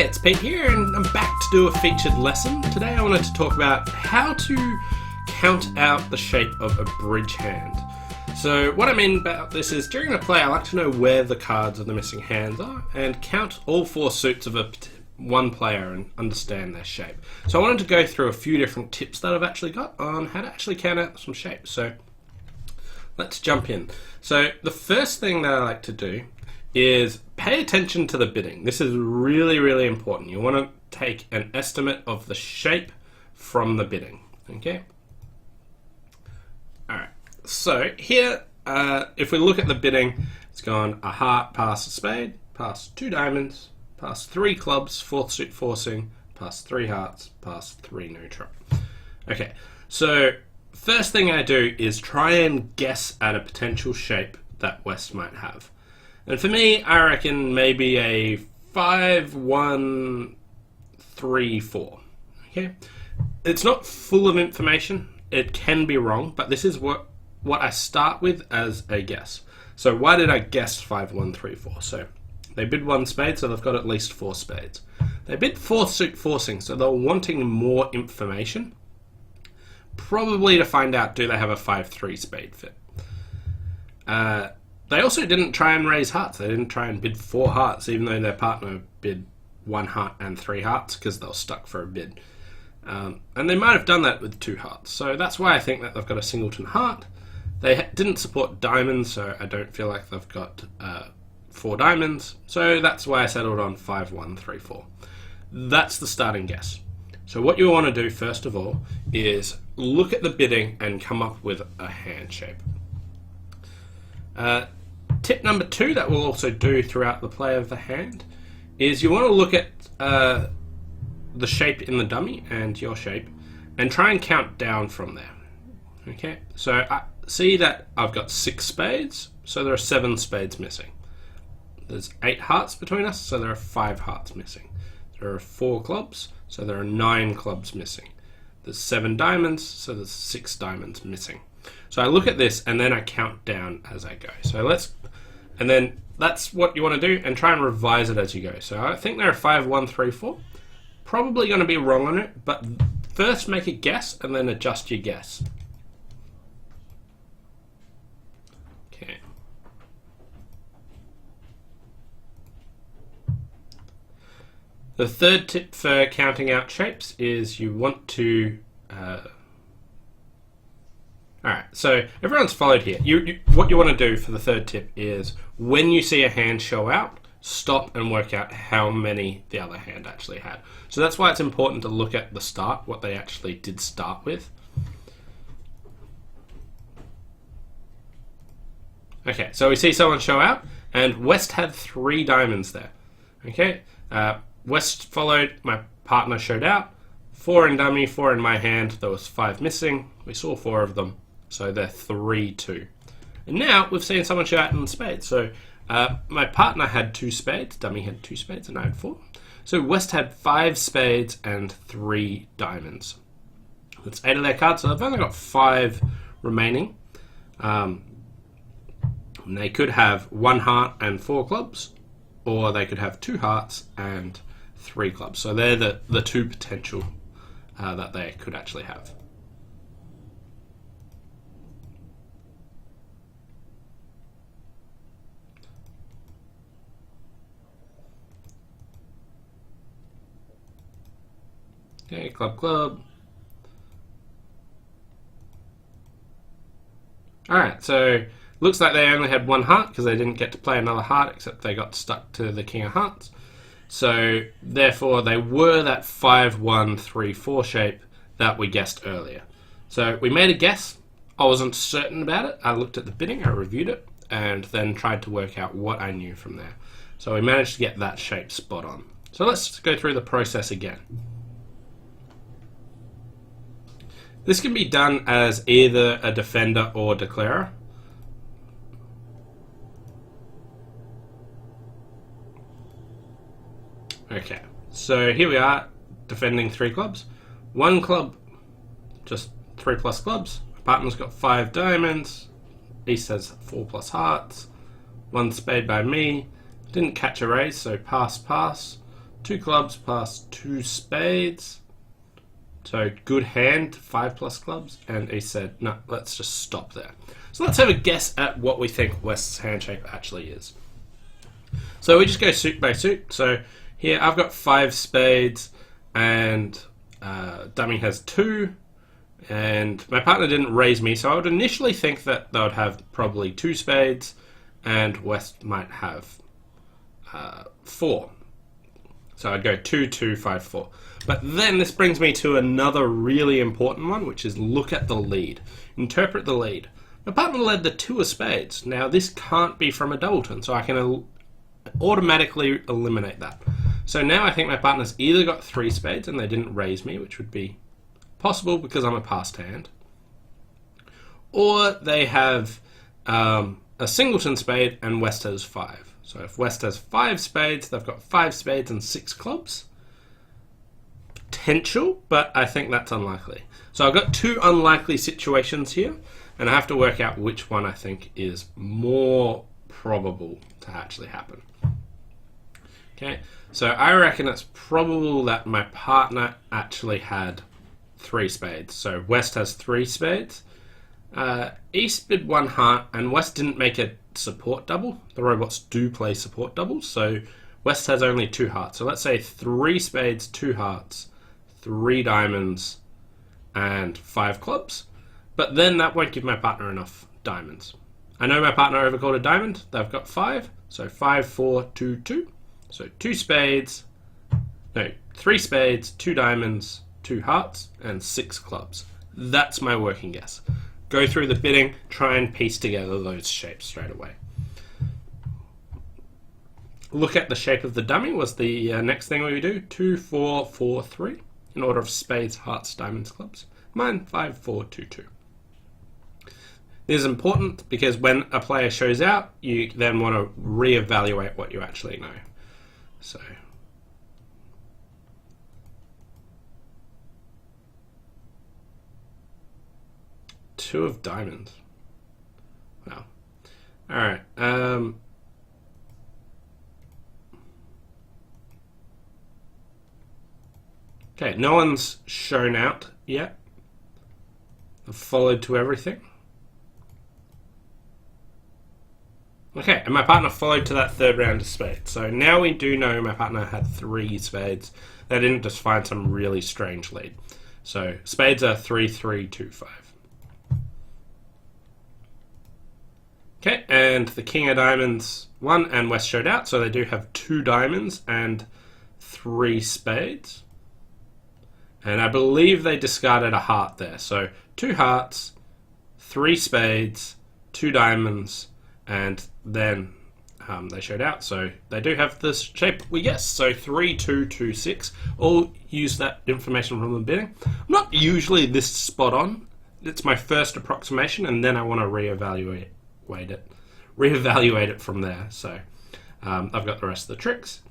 it's Pete here, and I'm back to do a featured lesson. Today I wanted to talk about how to count out the shape of a bridge hand. So what I mean about this is, during a play I like to know where the cards of the missing hands are, and count all four suits of one player and understand their shape. So I wanted to go through a few different tips that I've actually got on how to actually count out some shapes. So let's jump in. So the first thing that I like to do is pay attention to the bidding. This is really, really important. You want to take an estimate of the shape from the bidding. Okay? Alright, so here, if we look at the bidding, it's gone a heart past a spade, past two diamonds, past three clubs, fourth suit forcing, past three hearts, past three neutral. Okay, so first thing I do is try and guess at a potential shape that West might have. And for me, I reckon maybe a 5-1-3-4. Okay, it's not full of information. It can be wrong, but this is what I start with as a guess. So why did I guess 5-1-3-4? So they bid one spade, so they've got at least four spades. They bid fourth suit forcing, so they're wanting more information, probably to find out, do they have a 5-3 spade fit. They also didn't try and raise hearts. They didn't try and bid four hearts, even though their partner bid one heart and three hearts, because they were stuck for a bid. And they might have done that with two hearts. So that's why I think that they've got a singleton heart. They didn't support diamonds, so I don't feel like they've got four diamonds. So that's why I settled on 5-1-3-4. That's the starting guess. So what you want to do, first of all, is look at the bidding and come up with a hand shape. Tip number 2 that we'll also do throughout the play of the hand is you want to look at the shape in the dummy and your shape and try and count down from there. Okay, so I see that I've got 6 spades, so there are 7 spades missing. There's 8 hearts between us, so there are 5 hearts missing. There are 4 clubs, so there are 9 clubs missing. There's 7 diamonds, so there's 6 diamonds missing. So I look at this and then I count down as I go. And then that's what you want to do, and try and revise it as you go. So I think there are 5-1-3-4. Probably going to be wrong on it, but first make a guess and then adjust your guess. Okay. The third tip for counting out shapes is you want to Alright, so everyone's followed here. What you want to do for the third tip is, when you see a hand show out, stop and work out how many the other hand actually had. So that's why it's important to look at the start, what they actually did start with. Okay, so we see someone show out, and West had 3 diamonds there. Okay, West followed, my partner showed out, 4 in dummy, 4 in my hand, there was 5 missing, we saw 4 of them. So they're 3-2. And now we've seen someone show out in spades. So my partner had 2 spades, dummy had 2 spades, and I had 4. So West had 5 spades and 3 diamonds. That's 8 of their cards, so they've only got 5 remaining. And they could have 1 heart and 4 clubs, or they could have 2 hearts and 3 clubs. So they're the 2 potential that they could actually have. Okay, club, club. Alright, so looks like they only had 1 heart because they didn't get to play another heart, except they got stuck to the king of hearts. So therefore they were that 5-1-3-4 shape that we guessed earlier. So we made a guess. I wasn't certain about it. I looked at the bidding, I reviewed it, and then tried to work out what I knew from there. So we managed to get that shape spot on. So let's go through the process again. This can be done as either a defender or declarer. Okay, so here we are, defending 3 clubs. 1 club, just 3 plus clubs. My partner's got 5 diamonds. East has 4 plus hearts. 1 spade by me. Didn't catch a raise, so pass, pass. 2 clubs plus 2 spades. So good hand, 5 plus clubs. And he said, no, let's just stop there. So let's have a guess at what we think West's hand shape actually is. So we just go suit by suit. So here I've got 5 spades and dummy has 2. And my partner didn't raise me, so I would initially think that they would have probably 2 spades and West might have 4. So I'd go 2, 2, 5, 4. But then this brings me to another really important one, which is look at the lead. Interpret the lead. My partner led the 2 of spades. Now this can't be from a doubleton, so I can automatically eliminate that. So now I think my partner's either got 3 spades and they didn't raise me, which would be possible because I'm a passed hand, or they have a singleton spade and West has 5. So if West has 5 spades, they've got 5 spades and 6 clubs. Potential, but I think that's unlikely. So I've got 2 unlikely situations here, and I have to work out which one I think is more probable to actually happen. Okay, so I reckon it's probable that my partner actually had 3 spades. So West has 3 spades. East bid 1 heart, and West didn't make a support double. The robots do play support doubles, so West has only 2 hearts. So let's say 3 spades, 2 hearts, 3 diamonds, and 5 clubs. But then that won't give my partner enough diamonds. I know my partner overcalled a diamond. They've got 5, so 5, 4, 2, 2. So 2 spades, no, 3 spades, 2 diamonds, 2 hearts, and 6 clubs. That's my working guess. Go through the bidding, try and piece together those shapes straight away. Look at the shape of the dummy was the next thing we do. 2, 4, 4, 3. In order of spades, hearts, diamonds, clubs. Mine, 5, 4, 2, 2. This is important because when a player shows out, you then want to reevaluate what you actually know. So two of diamonds. Wow. All right. Okay, no one's shown out yet. I've followed to everything. Okay, and my partner followed to that 3rd round of spades. So now we do know my partner had 3 spades. They didn't just find some really strange lead. So spades are 3, 3, 2, 5. Okay, and the king of diamonds won and West showed out. So they do have 2 diamonds and 3 spades. And I believe they discarded a heart there. So 2 hearts, 3 spades, 2 diamonds, and then they showed out. So they do have this shape we guessed. So 3, 2, 2, 6. All use that information from the bidding. I'm not usually this spot on. It's my first approximation, and then I want to reevaluate it from there. So I've got the rest of the tricks.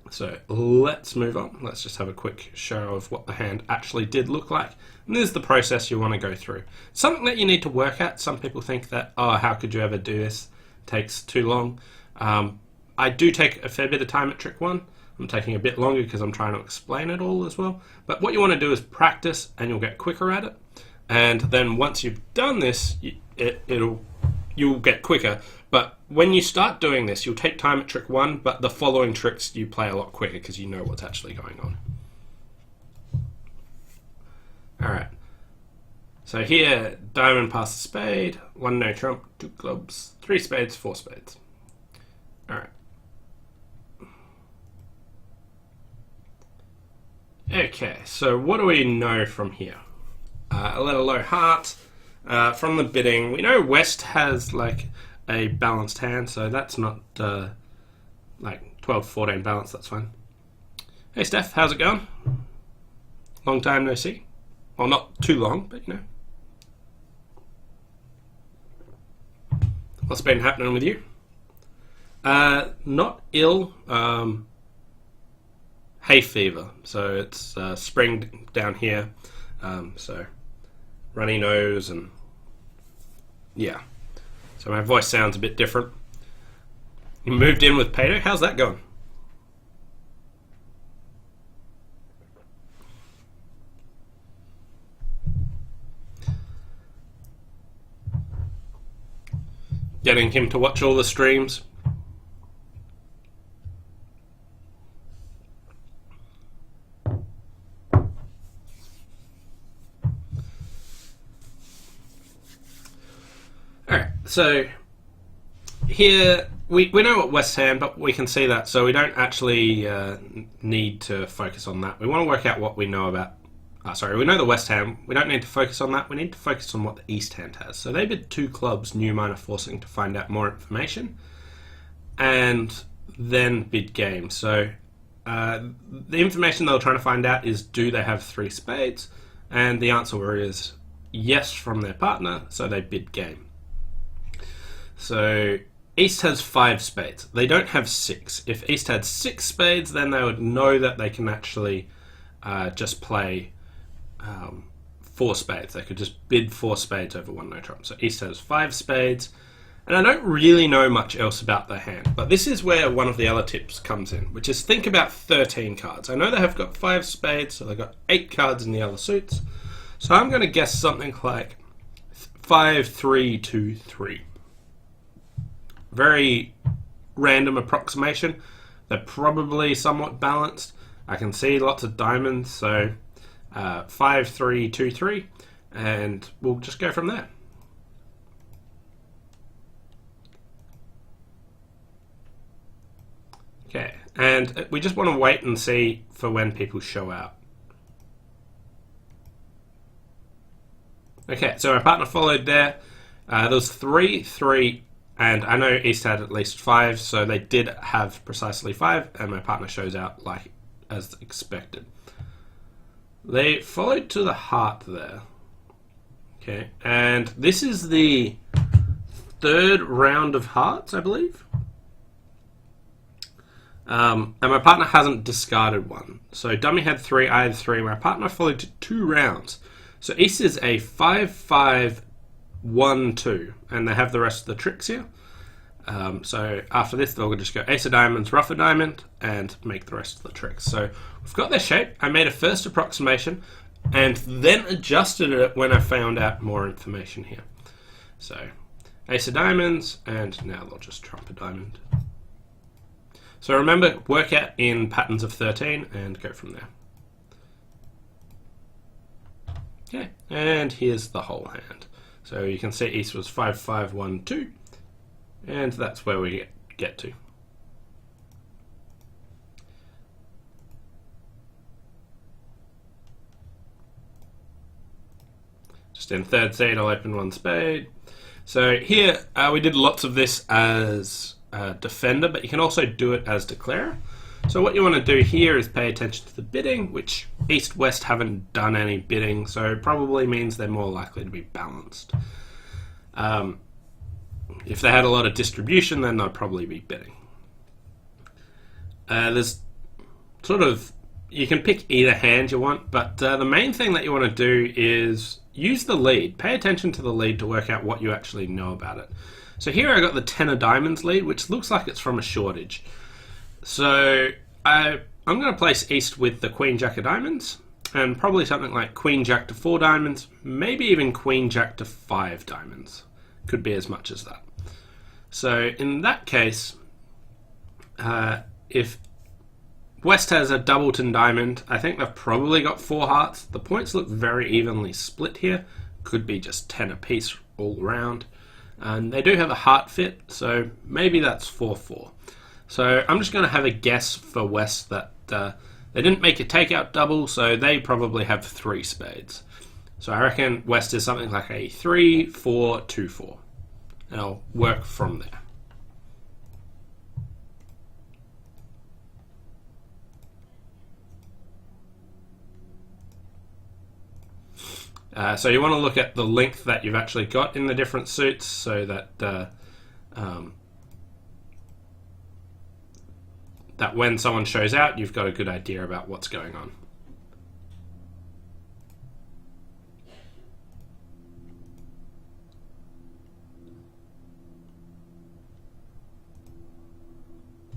So let's move on. Let's just have a quick show of what the hand actually did look like. And this is the process you want to go through. Something that you need to work at. Some people think that, oh, how could you ever do this? It takes too long. I do take a fair bit of time at trick 1. I'm taking a bit longer because I'm trying to explain it all as well. But what you want to do is practice and you'll get quicker at it. And then once you've done this, you'll get quicker. But when you start doing this, you'll take time at trick 1, but the following tricks you play a lot quicker because you know what's actually going on. Alright. So here, diamond past the spade, 1 no trump, 2 clubs, 3 spades, 4 spades. Alright. Okay, so what do we know from here? A little low heart. From the bidding, we know West has like a balanced hand, so that's not like 12, 14 balance, that's fine. Hey Steph, how's it going? Long time no see. Well, not too long, but you know. What's been happening with you? Not ill. Hay fever, so it's spring down here, so runny nose and yeah. So my voice sounds a bit different. You moved in with Peter. How's that going? getting him to watch all the streams. Alright, so here we know what West Ham, but we can see that, so we don't actually need to focus on that. We want to work out what we know about. We know the West Ham. We don't need to focus on that. We need to focus on what the East Hand has. So they bid 2 clubs, new, minor, forcing, to find out more information, and then bid game. So the information they were trying to find out is, do they have 3 spades? And the answer is yes from their partner, so they bid game. So East has 5 spades. They don't have 6. If East had 6 spades, then they would know that they can actually just play 4 spades. They could just bid 4 spades over 1 no trump. So East has 5 spades, and I don't really know much else about their hand, but this is where one of the other tips comes in, which is think about 13 cards. I know they have got 5 spades, so they've got 8 cards in the other suits. So I'm going to guess something like 5, 3, 2, 3. Very random approximation. They're probably somewhat balanced. I can see lots of diamonds, so 5, 3, 2, 3, and we'll just go from there. Okay, and we just want to wait and see for when people show out. Okay, so my partner followed there. There was 3, 3, and I know East had at least 5, so they did have precisely 5, and my partner shows out like as expected. They followed to the heart there. Okay, and this is the 3rd round of hearts, I believe. And my partner hasn't discarded one. So dummy had 3, I had 3. My partner followed to 2 rounds. So East is a 5, 5, 1, 2, and they have the rest of the tricks here. So after this, they'll just go Ace of Diamonds, Rough a Diamond, and make the rest of the tricks. So we've got their shape. I made a first approximation, and then adjusted it when I found out more information here. So Ace of Diamonds, and now they'll just trump a diamond. So remember, work out in patterns of 13 and go from there. Okay, and here's the whole hand. So you can see East was 5, 5, 1, 2, and that's where we get to. Just in 3rd seed, I'll open 1 spade. So here we did lots of this as defender, but you can also do it as declarer. So what you want to do here is pay attention to the bidding, which East-West haven't done any bidding, so it probably means they're more likely to be balanced. If they had a lot of distribution, then they'll probably be bidding. There's sort of, you can pick either hand you want, but the main thing that you want to do is use the lead. Pay attention to the lead to work out what you actually know about it. So here I got the 10 of diamonds lead, which looks like it's from a shortage. So I'm going to place East with the Queen Jack of diamonds, and probably something like Queen Jack to 4 diamonds, maybe even Queen Jack to 5 diamonds. Could be as much as that. So in that case, if West has a doubleton diamond, I think they've probably got 4 hearts. The points look very evenly split here. Could be just 10 apiece all around. And they do have a heart fit, so maybe that's 4-4. So I'm just going to have a guess for West that they didn't make a takeout double, so they probably have 3 spades. So I reckon West is something like a 3, 4, 2, 4. And I'll work from there. So you want to look at the length that you've actually got in the different suits, so that that when someone shows out, you've got a good idea about what's going on.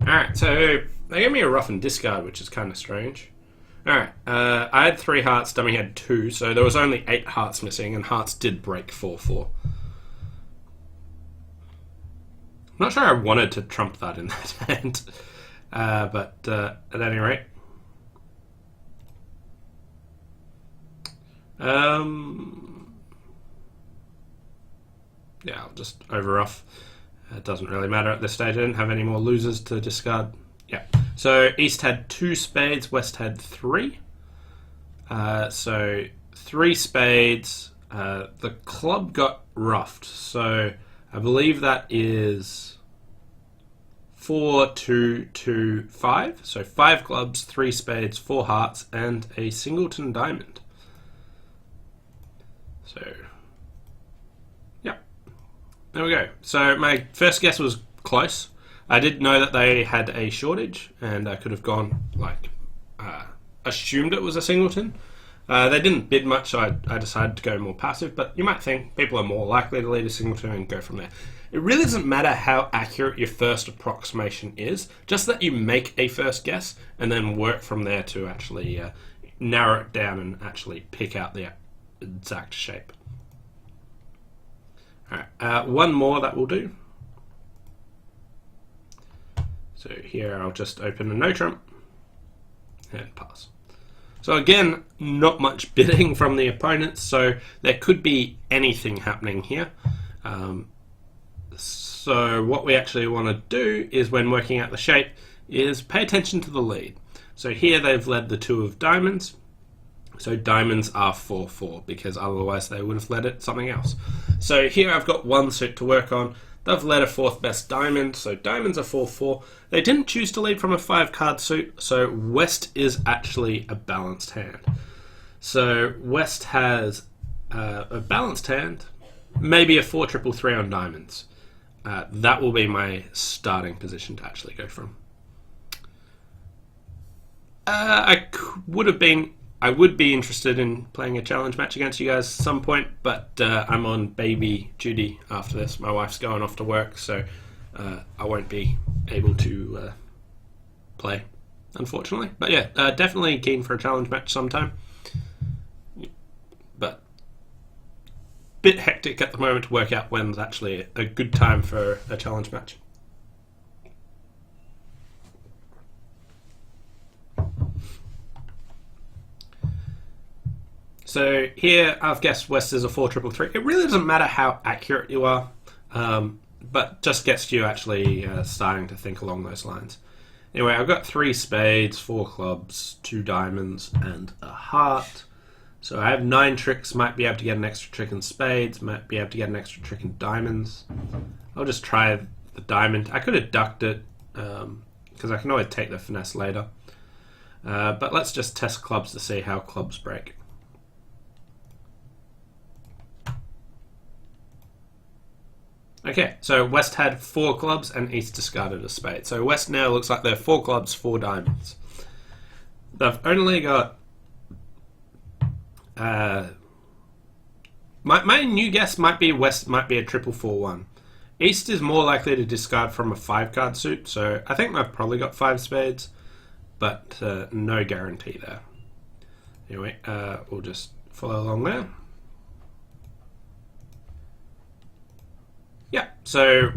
Alright, so they gave me a rough and discard, which is kind of strange. Alright, I had 3 hearts, dummy had 2, so there was only 8 hearts missing, and hearts did break 4-4. not sure I wanted to trump that in that hand, but at any rate. Yeah, I'll just over off. It doesn't really matter at this stage. I didn't have any more losers to discard. Yeah. So East had 2 spades, West had 3. So 3 spades. The club got ruffed. So I believe that is 4, 2, 2, 5. So 5 clubs, 3 spades, 4 hearts, and a singleton diamond. So, yeah. There we go. So my first guess was close. I did know that they had a shortage, and I could have gone, like, assumed it was a singleton. They didn't bid much, so I decided to go more passive, but you might think people are more likely to lead a singleton and go from there. It really doesn't matter how accurate your first approximation is, just that you make a first guess and then work from there to actually narrow it down and actually pick out the exact shape. Alright, one more that will do. So here I'll just open a no trump and pass. So again, not much bidding from the opponents, so there could be anything happening here. So what we actually want to do is, when working out the shape, is pay attention to the lead. So here they've led the 2 of diamonds. So diamonds are 4-4, because otherwise they would have led it something else. So here I've got 1 suit to work on. They've led a 4th best diamond, so diamonds are 4-4. They didn't choose to lead from a 5-card suit, so West is actually a balanced hand. So West has a balanced hand, maybe a 4-3-3 on diamonds. That will be my starting position to actually go from. I would be interested in playing a challenge match against you guys at some point, but I'm on baby duty after this. My wife's going off to work, so I won't be able to play, unfortunately. But yeah, definitely keen for a challenge match sometime. But bit hectic at the moment to work out when's actually a good time for a challenge match. So here I've guessed West is a 4-3-3. It really doesn't matter how accurate you are, but just gets you actually starting to think along those lines. Anyway, I've got 3 spades, 4 clubs, 2 diamonds, and a heart. So I have 9 tricks, might be able to get an extra trick in spades, might be able to get an extra trick in diamonds. I'll just try the diamond. I could have ducked it, because I can always take the finesse later. But let's just test clubs to see how clubs break. Okay, so West had 4 clubs and East discarded a spade. So West now looks like they're 4 clubs, 4 diamonds. They've only got... my new guess might be West might be a 4-4-1. East is more likely to discard from a 5-card suit, so I think they've probably got 5 spades, but no guarantee there. Anyway, we'll just follow along there. Yeah, so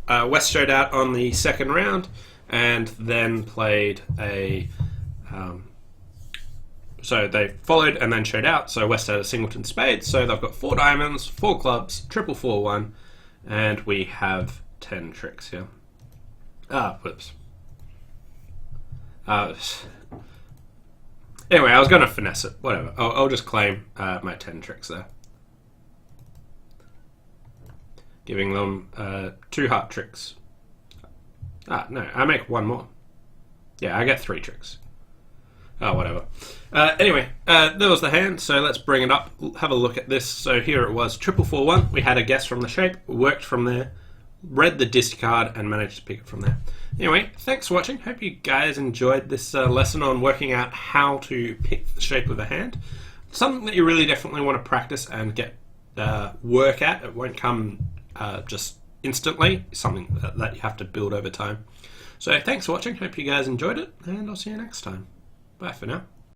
West showed out on the second round and then played a... so they followed and then showed out. So West had a singleton spade, so they've got 4 diamonds, 4 clubs, 4-4-1, and we have 10 tricks here. Whoops. Anyway, I was going to finesse it. Whatever. I'll just claim my 10 tricks there. Giving them 2 heart tricks. No, I make 1 more. Yeah, I get 3 tricks. Oh, whatever. Anyway, there was the hand, so let's bring it up, have a look at this. So here it was, 4-4-1. We had a guess from the shape, worked from there, read the discard, and managed to pick it from there. Anyway, thanks for watching. Hope you guys enjoyed this lesson on working out how to pick the shape of a hand. Something that you really definitely want to practice and get work at. It won't come just instantly. It's something that you have to build over time. So thanks for watching. Hope you guys enjoyed it, and I'll see you next time. Bye for now.